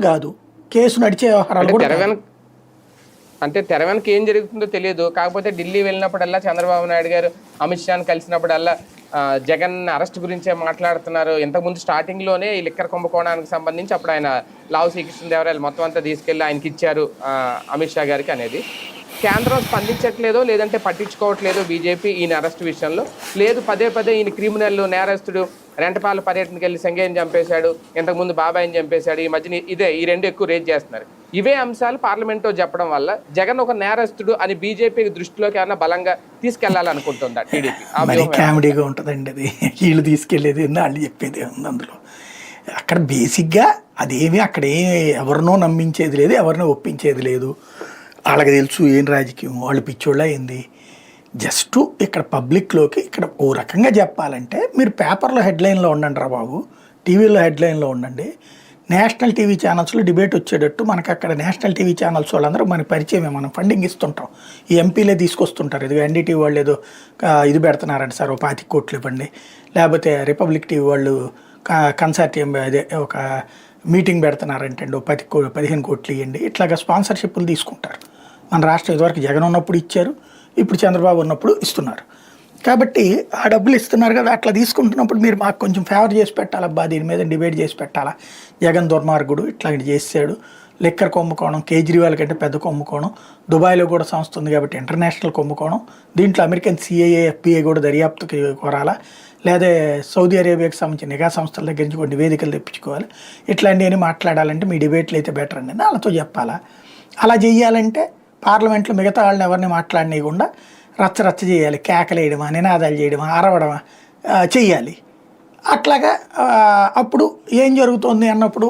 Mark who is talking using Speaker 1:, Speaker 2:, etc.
Speaker 1: కాదు, కేసు నడిచే వ్యవహారాలు కూడా కాదు.
Speaker 2: అంటే తెర వెనక ఏం జరుగుతుందో తెలియదు. కాకపోతే ఢిల్లీ వెళ్ళినప్పుడల్లా చంద్రబాబు నాయుడు గారు అమిత్ షాని కలిసినప్పుడల్లా జగన్ అరెస్ట్ గురించే మాట్లాడుతున్నారు. ఇంతకుముందు స్టార్టింగ్లోనే ఈ లిక్కర్ కుంభకోణానికి సంబంధించి అప్పుడు ఆయన లావు శ్రీకృష్ణదేవరాయలు మొత్తం అంతా తీసుకెళ్ళి ఆయనకి ఇచ్చారు అమిత్ షా గారికి అనేది. కేంద్రం స్పందించట్లేదో లేదంటే పట్టించుకోవట్లేదో బీజేపీ ఈయన అరెస్ట్ విషయంలో, లేదు పదే పదే ఈయన క్రిమినల్ నేరస్తుడు, రెంటపాల పర్యటనకి వెళ్ళి సంగయ్యని చంపేశాడు, ఇంతకుముందు బాబాయిని చంపేశాడు, ఈ మధ్యన ఈ రెండు ఎక్కువ రేజ్ చేస్తున్నారు. ఇవే అంశాలు పార్లమెంట్లో చెప్పడం వల్ల జగన్ ఒక నేరస్తుడు అని బీజేపీ దృష్టిలోకి ఏమన్నా బలంగా తీసుకెళ్లాలనుకుంటుందా టీడీపీ?
Speaker 1: కామెడీగా ఉంటుందండి అది. వీళ్ళు తీసుకెళ్లేది వాళ్ళు చెప్పేది ఉంది అందులో. అక్కడ బేసిక్గా అదేమి అక్కడ ఎవరినో నమ్మించేది లేదు, ఎవరినో ఒప్పించేది లేదు. వాళ్ళకి తెలుసు ఏం రాజకీయం, వాళ్ళు పిచ్చోళ్ళ అయింది. జస్ట్ ఇక్కడ పబ్లిక్లోకి ఇక్కడ ఓ రకంగా చెప్పాలంటే మీరు పేపర్లో హెడ్లైన్లో ఉండండి రా బాబు, టీవీలో హెడ్లైన్లో ఉండండి. నేషనల్ టీవీ ఛానల్స్లో డిబేట్ వచ్చేటట్టు మనకు అక్కడ నేషనల్ టీవీ ఛానల్స్ వాళ్ళందరూ మనకి పరిచయమే, మనం ఫండింగ్ ఇస్తుంటాం. ఈ ఎంపీలే తీసుకొస్తుంటారు. ఇది ఎన్డీటీవీ వాళ్ళు ఏదో ఇది పెడుతున్నారంట సార్, ఓ 25 కోట్లు ఇవ్వండి, లేకపోతే రిపబ్లిక్ టీవీ వాళ్ళు కన్సార్టియం అదే ఒక మీటింగ్ పెడుతున్నారంటే ఓ 15 కోట్లు ఇవ్వండి. ఇట్లాగా స్పాన్సర్షిప్లు తీసుకుంటారు. మన రాష్ట్రం ఇదివరకు జగన్ ఉన్నప్పుడు ఇచ్చారు, ఇప్పుడు చంద్రబాబు ఉన్నప్పుడు ఇస్తున్నారు. కాబట్టి ఆ డబ్బులు ఇస్తున్నారు కదా, అట్లా తీసుకుంటున్నప్పుడు మీరు మాకు కొంచెం ఫేవర్ చేసి పెట్టాలబ్బా, దీని మీద డిబేట్ చేసి పెట్టాలా. జగన్ దుర్మార్గుడు, ఇట్లాంటి చేసాడు, లిక్కర్ కుంభకోణం కేజ్రీవాల్ కంటే పెద్ద కుంభకోణం, దుబాయ్లో కూడా సంస్థ ఉంది కాబట్టి ఇంటర్నేషనల్ కుంభకోణం, దీంట్లో అమెరికన్ సిఐఏ ఎఫ్బిఐ కూడా దర్యాప్తుకి కోరాలా, లేదా సౌదీ అరేబియాకి సంబంధించిన నిఘా సంస్థల దగ్గర నుంచి కొన్ని నివేదికలు తెప్పించుకోవాలి. ఇట్లాంటివన్నీ మాట్లాడాలంటే మీ డిబేట్లు అయితే బెటర్ అండి వాళ్ళతో చెప్పాలా. అలా చెయ్యాలంటే పార్లమెంట్లో మిగతా వాళ్ళని ఎవరిని మాట్లాడనీయకుండా రచ్చ చేయాలి, కేకలేయడమా, నినాదాలు చేయడమా, అరవడమా చెయ్యాలి. అట్లాగా అప్పుడు ఏం జరుగుతుంది అన్నప్పుడు